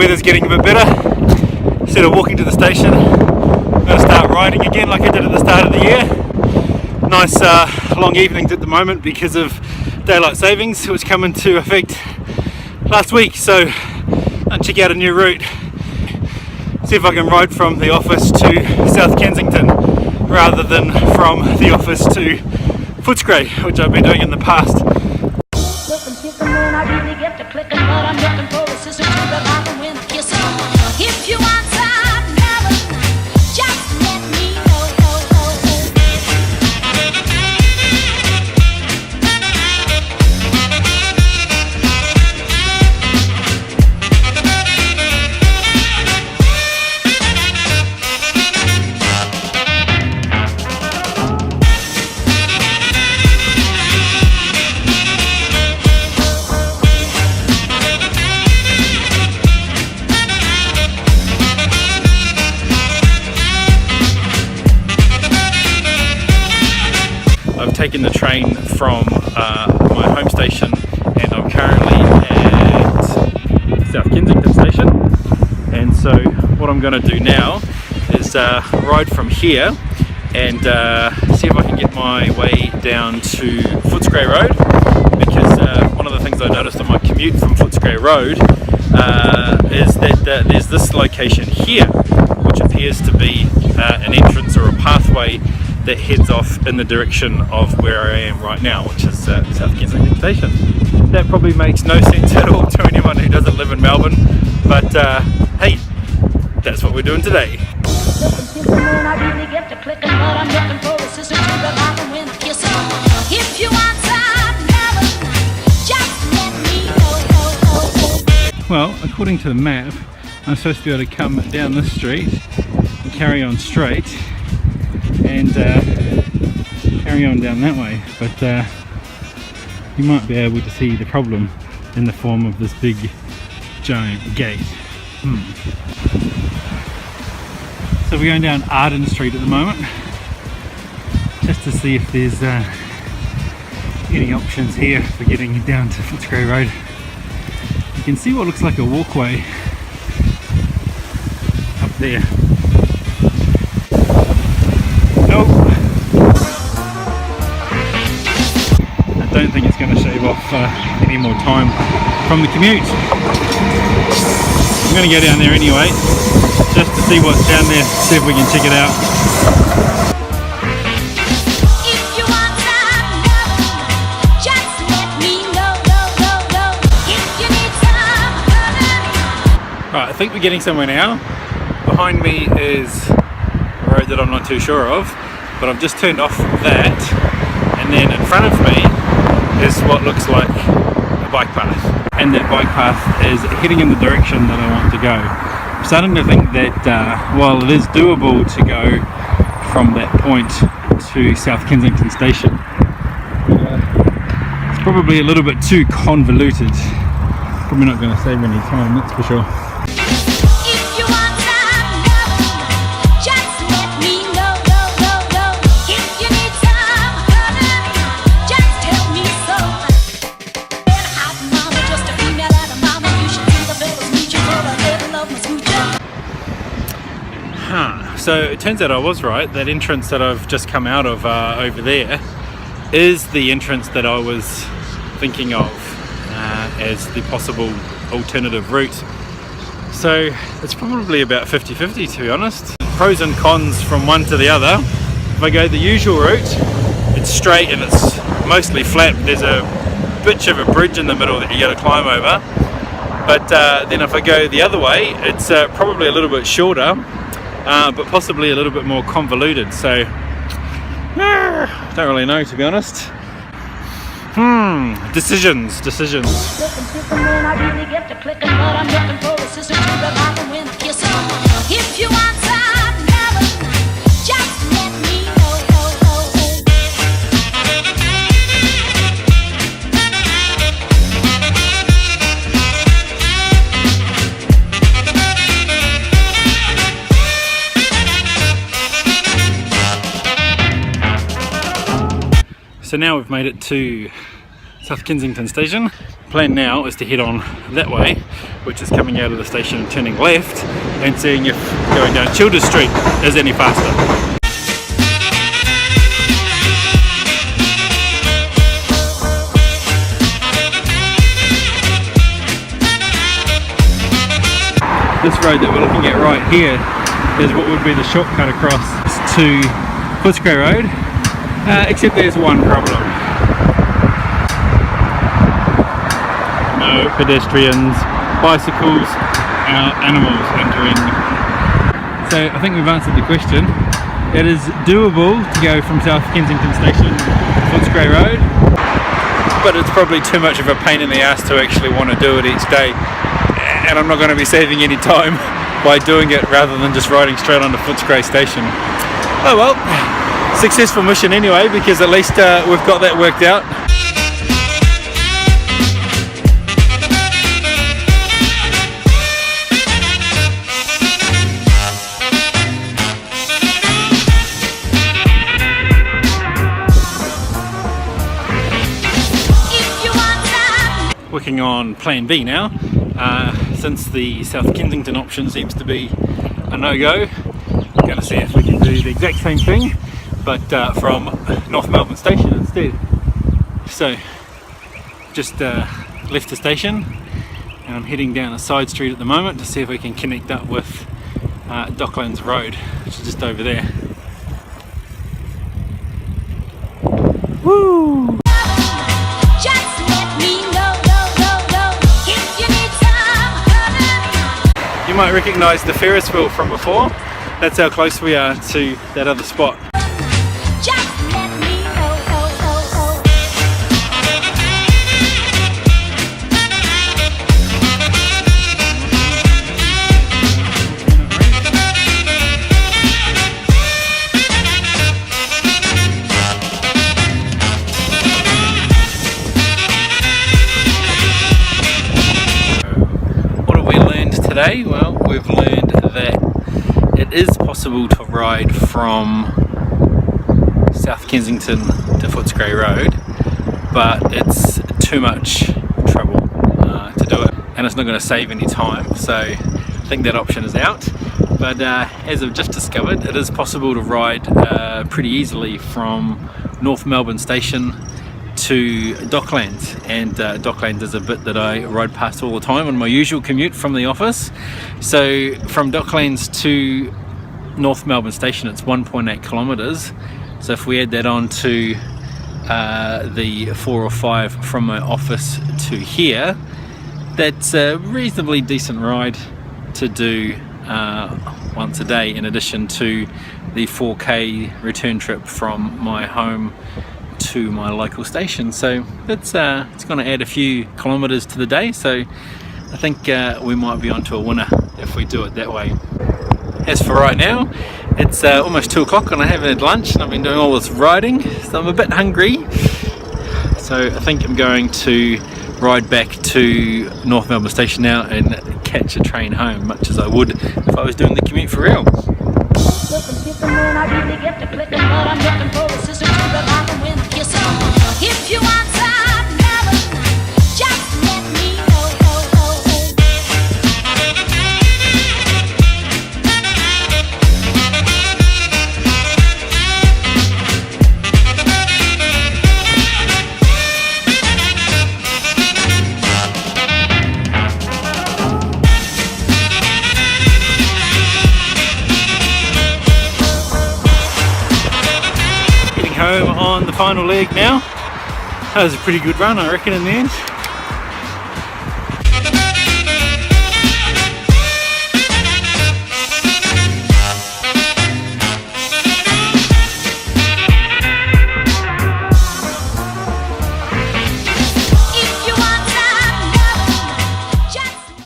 weather's getting a bit better. Instead of walking to the station, I'm going to start riding again like I did at the start of the year. Nice long evenings at the moment because of daylight savings, which come into effect last week. So I'll check out a new route. See if I can ride from the office to South Kensington rather than from the office to Footscray, which I've been doing in the past. If you want some melody, just let me know. I've taken the train from my home station and I'm currently at South Kensington station, and so what I'm going to do now is ride from here and see if I can get my way down to Footscray Road, because one of the things I noticed on my commute from Footscray Road is that there's this location here which appears to be an entrance or a pathway that heads off in the direction of where I am right now, which is South Kensington Station. That probably makes no sense at all to anyone who doesn't live in Melbourne, but hey, that's what we're doing today. Well, according to the map, I'm supposed to be able to come down this street and carry on straight and carry on down that way, but you might be able to see the problem in the form of this big giant gate. So we're going down Arden Street at the moment just to see if there's any options here for getting down to Footscray Road. You can see what looks like a walkway up there. Nope. I don't think it's going to shave off any more time from the commute. I'm going to go down there anyway, just to see what's down there, see if we can check it out. Right, I think we're getting somewhere now. Behind me is a road that I'm not too sure of, but I've just turned off that, and then in front of me is what looks like a bike path, and that bike path is heading in the direction that I want to go. I'm starting to think that while it is doable to go from that point to South Kensington Station, it's probably a little bit too convoluted. Probably not going to save any time, that's for sure. So it turns out I was right. That entrance that I've just come out of over there is the entrance that I was thinking of as the possible alternative route. So it's probably about 50-50 to be honest. Pros and cons from one to the other. If I go the usual route, it's straight and it's mostly flat. There's a bitch of a bridge in the middle that you got to climb over. But then if I go the other way, it's probably a little bit shorter, but possibly a little bit more convoluted. So don't really know, to be honest. Decisions. If you want some melody, just let me know. So now we've made it to South Kensington Station. Plan now is to head on that way which is coming out of the station and turning left, and seeing if going down Childers Street is any faster. This road that we're looking at right here is what would be the shortcut across to Footscray Road, except there's one problem. No pedestrians, bicycles, animals entering. So I think we've answered the question. It is doable to go from South Kensington Station to Footscray Road, but it's probably too much of a pain in the ass to actually want to do it each day, and I'm not going to be saving any time by doing it rather than just riding straight onto Footscray Station. Oh well, successful mission anyway, because at least we've got that worked out. Working on plan B now, since the South Kensington option seems to be a no-go. I'm going to see if we can do the exact same thing, but from North Melbourne Station instead. So, just left the station, and I'm heading down a side street at the moment to see if we can connect up with Docklands Road, which is just over there. Woo! You might recognise the Ferris wheel from before. That's how close we are to that other spot. Today, well, we've learned that it is possible to ride from South Kensington to Footscray Road, but it's too much trouble to do it, and it's not going to save any time, so I think that option is out. But as I've just discovered, it is possible to ride pretty easily from North Melbourne Station to Docklands, and Docklands is a bit that I ride past all the time on my usual commute from the office. So from Docklands to North Melbourne Station, it's 1.8 kilometres. So if we add that on to the 4 or 5 from my office to here, that's a reasonably decent ride to do once a day, in addition to the 4k return trip from my home to my local station. So that's it's going to add a few kilometres to the day, so I think we might be onto a winner if we do it that way. As for right now, it's almost 2 o'clock and I haven't had lunch, and I've been doing all this riding, so I'm a bit hungry. So I think I'm going to ride back to North Melbourne Station now and catch a train home, much as I would if I was doing the commute for real. If you want some melody, just let me know. Heading home on the final leg now. That was a pretty good run, I reckon, in the end.